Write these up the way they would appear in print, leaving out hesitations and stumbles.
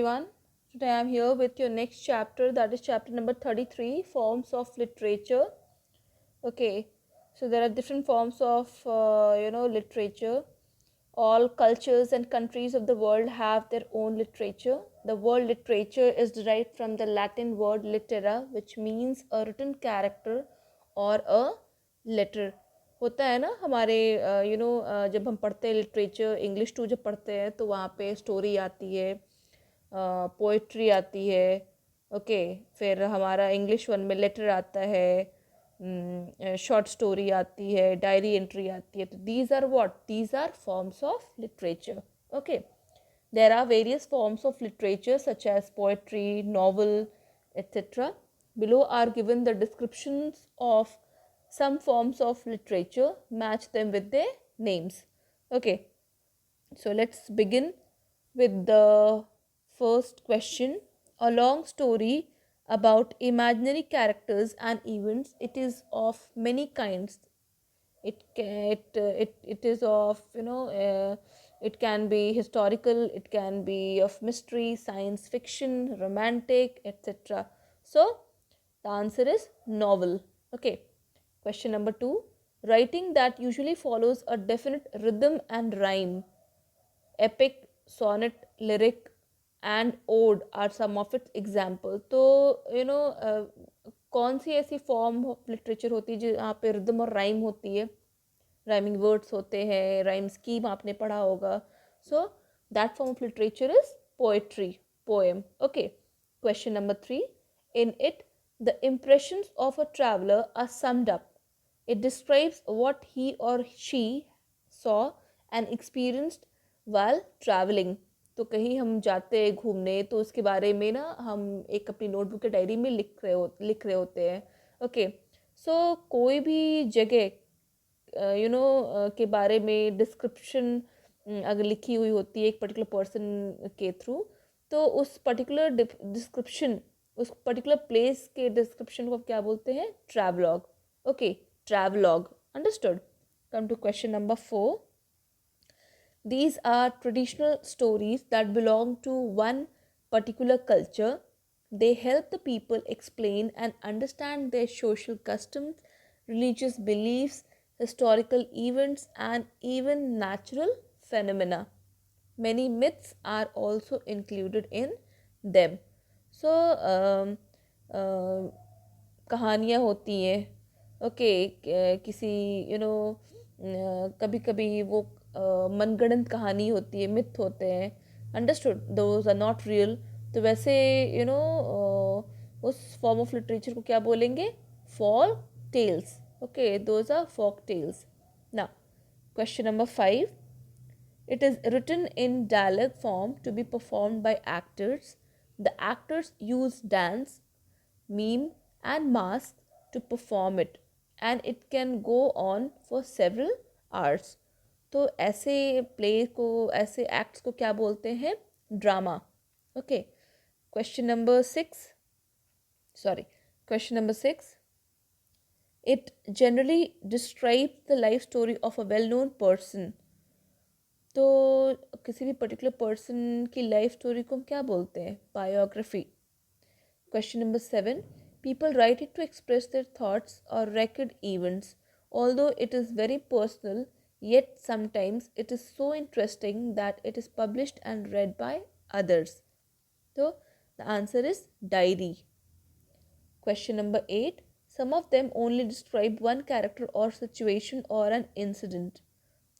everyone. Today I am here with your next chapter, that is chapter number 33, Forms of Literature. Okay, so there are different forms of literature. All cultures and countries of the world have their own literature. The word literature is derived from the Latin word littera, which means a written character or a letter. होता है ना हमारे जब हम पढ़ते हैं literature, English to जब पढ़ते हैं तो वहाँ पे स्टोरी आती है, पोइट्री आती है. ओके, फिर हमारा इंग्लिश वन में लेटर आता है, शॉर्ट स्टोरी आती है, डायरी एंट्री आती है. तो these are what, these are forms of literature. Okay, there are various forms of literature such as poetry, novel, etc. Below are given the descriptions of some forms of literature. Match them with their names. Okay, so let's begin with the first question. A long story about imaginary characters and events. It is of many kinds. It is of it can be historical, it can be of mystery, science fiction, romantic, etc. So the answer is novel. Okay, question number 2. Writing that usually follows a definite rhythm and rhyme. Epic, sonnet, lyric and ode are some of its example. तो कौन सी ऐसी form of literature होती है जहाँ पे rhythm और rhyme होती है, राइमिंग वर्ड्स होते हैं, राइम स्कीम आपने पढ़ा होगा. So that form of literature is poetry, poem. Okay, question number 3. In it the impressions of a traveler are summed up. It describes what he or she saw and experienced while traveling. तो कहीं हम जाते हैं घूमने तो उसके बारे में ना हम एक अपनी नोटबुक या डायरी में लिख रहे होते हैं. ओके, सो कोई भी जगह के बारे में डिस्क्रिप्शन अगर लिखी हुई होती है एक पर्टिकुलर पर्सन के थ्रू, तो उस पर्टिकुलर डिस्क्रिप्शन, उस पर्टिकुलर प्लेस के डिस्क्रिप्शन को क्या बोलते हैं? Travelogue. Okay, travelogue. Understood. Come to question number 4. These are traditional stories that belong to one particular culture. They help the people explain and understand their social customs, religious beliefs, historical events, and even natural phenomena. Many myths are also included in them. So, कहानियाँ होती हैं. Okay, किसी कभी कभी वो मनगढ़ंत कहानी होती है, मिथ होते हैं. Understood, those are not real. तो वैसे उस फॉर्म ऑफ लिटरेचर को क्या बोलेंगे? Folk tales. Okay, those are folk tales. Now question number 5. It is written in dialogue form to be performed by actors. The actors use dance, mime, and mask to perform it, and it can go on for several hours. तो ऐसे play को, ऐसे acts को क्या बोलते हैं? Drama. Okay, question number 6. Sorry, question number 6. It generally describes the life story of a well-known person. तो किसी भी पर्टिकुलर पर्सन की लाइफ स्टोरी को हम क्या बोलते हैं? Biography. Question number 7. People write it to express their thoughts or record events. Although it is very personal, yet sometimes it is so interesting that it is published and read by others. So the answer is diary. Question number 8. Some of them only describe one character or situation or an incident.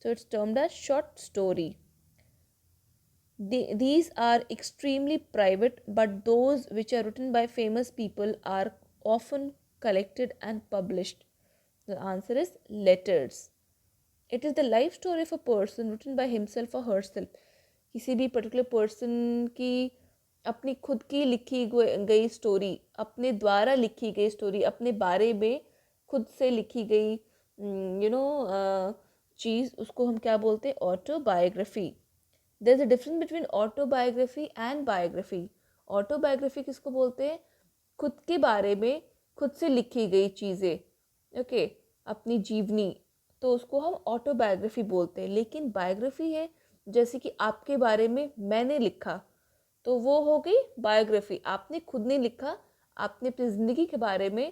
So it's termed as short story. These are extremely private, but those which are written by famous people are often collected and published. The answer is letters. It is the life story of a person written by himself or herself. किसी भी particular person की अपनी खुद की लिखी गई story, अपने द्वारा लिखी गई स्टोरी, अपने बारे में खुद से लिखी गई चीज़, उसको हम क्या बोलते हैं? Autobiography. There is a difference between autobiography and biography. Autobiography किसको बोलते हैं? खुद के बारे में खुद से लिखी गई चीज़ें. ओके, अपनी जीवनी, तो उसको हम ऑटोबायोग्राफी बोलते हैं. लेकिन बायोग्राफी है जैसे कि आपके बारे में मैंने लिखा, तो वो हो गई बायोग्राफी। आपने खुद नहीं लिखा, आपने अपनी ज़िंदगी के बारे में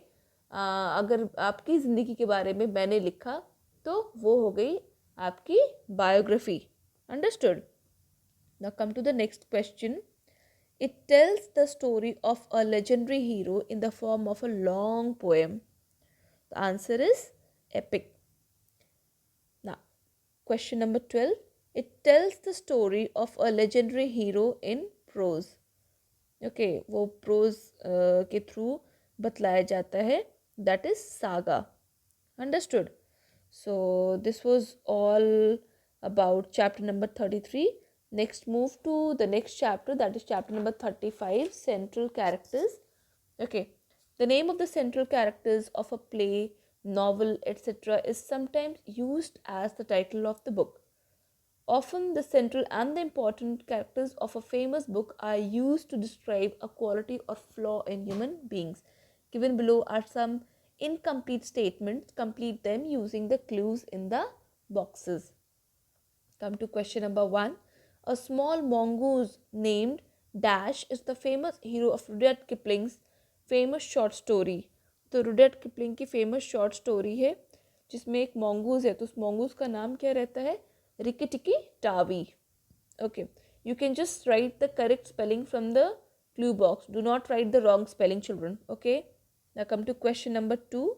अगर आपकी ज़िंदगी के बारे में मैंने लिखा तो वो हो गई आपकी biography. Understood? Now come to the next question. It tells the story of a legendary hero in the form of a long poem. The answer is epic. Now, question number 12. It tells the story of a legendary hero in prose. Okay, वो prose के through बतलाया जाता है. That is saga. Understood? So, this was all about chapter number 33. Next, move to the next chapter, that is chapter number 35, central characters. Okay, the name of the central characters of a play, novel, etc. is sometimes used as the title of the book. Often, the central and the important characters of a famous book are used to describe a quality or flaw in human beings. Given below are some incomplete statements. Complete them using the clues in the boxes. Come to question number 1. A small mongoose named Dash is the famous hero of Rudyard Kipling's famous short story. तो Rudyard Kipling की famous short story है जिसमें एक mongoose है, तो उस mongoose का नाम क्या रहता है? रिकी टिकी TAVI. Okay, you can just write the correct spelling from the clue box. Do not write the wrong spelling, children. Okay, now come to question number 2.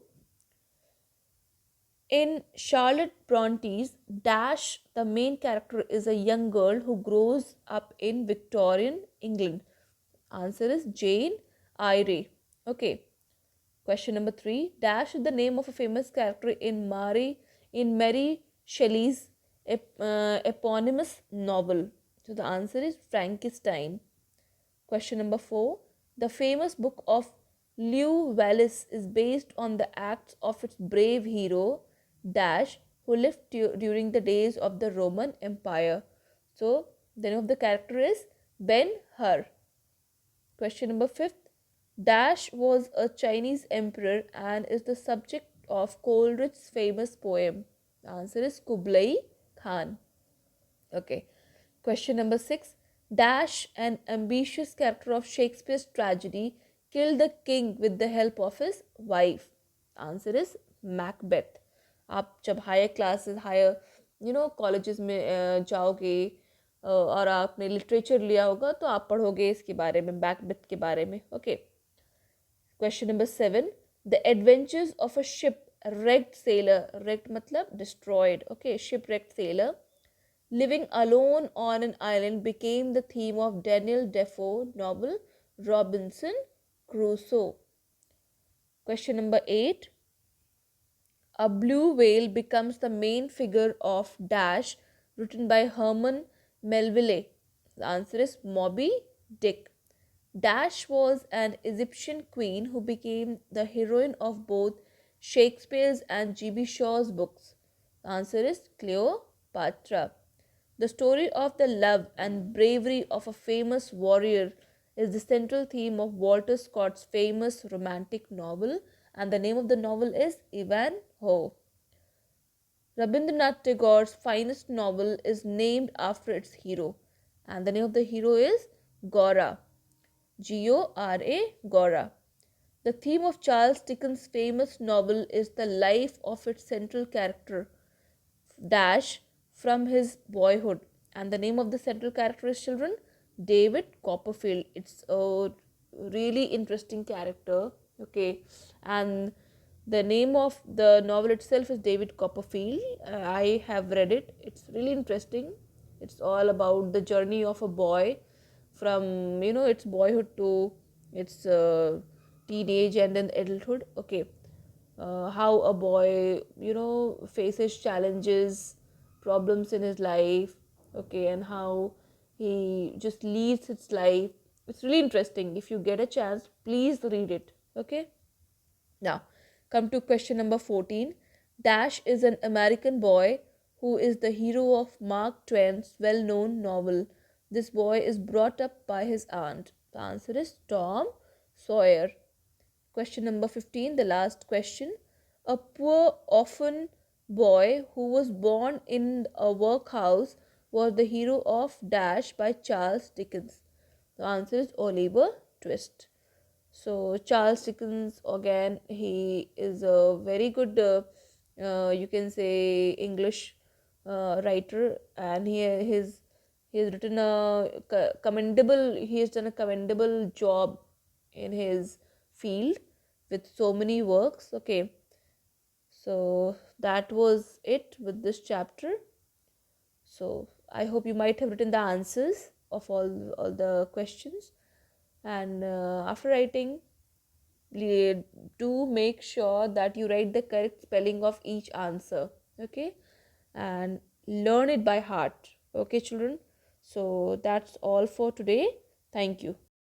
In Charlotte Bronte's Dash, the main character is a young girl who grows up in Victorian England. Answer is Jane Eyre. Okay. Question number 3. Dash is the name of a famous character in Mary Shelley's eponymous novel. So the answer is Frankenstein. Question number 4. The famous book of Lew Wallace is based on the acts of its brave hero Dash, who lived during the days of the Roman Empire. So the name of the character is Ben Hur. Question number 5. Dash was a Chinese emperor and is the subject of Coleridge's famous poem. The answer is Kublai Khan. Okay. Question number 6. Dash, an ambitious character of Shakespeare's tragedy, killed the king with the help of his wife. Answer is Macbeth. आप जब higher classes higher colleges में जाओगे और आपने literature लिया होगा तो आप पढ़ोगे इसके बारे में, मैकबेथ के बारे में. Okay. Question number 7. The adventures of a ship wrecked sailor, wrecked मतलब destroyed. Okay, shipwrecked sailor living alone on an island became the theme of Daniel Defoe novel Robinson Crusoe. Question number 8. A blue whale becomes the main figure of Dash, written by Herman Melville. The answer is Moby Dick. Dash was an Egyptian queen who became the heroine of both Shakespeare's and G.B. Shaw's books. The answer is Cleopatra. The story of the love and bravery of a famous warrior is the central theme of Walter Scott's famous romantic novel, and the name of the novel is Ivanhoe. Rabindranath Tagore's finest novel is named after its hero, and the name of the hero is Gora. Gora, Gora. The theme of Charles Dickens' famous novel is the life of its central character, Dash, from his boyhood. And the name of the central character is, children, David Copperfield. It's a really interesting character. Okay. And the name of the novel itself is David Copperfield. I have read it. It's really interesting. It's all about the journey of a boy from, its boyhood to its teenage and then adulthood. Okay. How a boy, faces challenges, problems in his life. Okay. And how he just leads his life. It's really interesting. If you get a chance, please read it. Okay. Now, come to question number 14. Dash is an American boy who is the hero of Mark Twain's well known novel. This boy is brought up by his aunt. The answer is Tom Sawyer. Question number 15, the last question. A poor orphan boy who was born in a workhouse was the hero of Dash by Charles Dickens. The answer is Oliver Twist. So Charles Dickens, again, he is a very good, you can say, English writer, and he has written a commendable. He has done a commendable job in his field with so many works. Okay, so that was it with this chapter. So I hope you might have written the answers of all the questions, and after writing, do make sure that you write the correct spelling of each answer. Okay, and learn it by heart. Okay, children. So that's all for today. Thank you.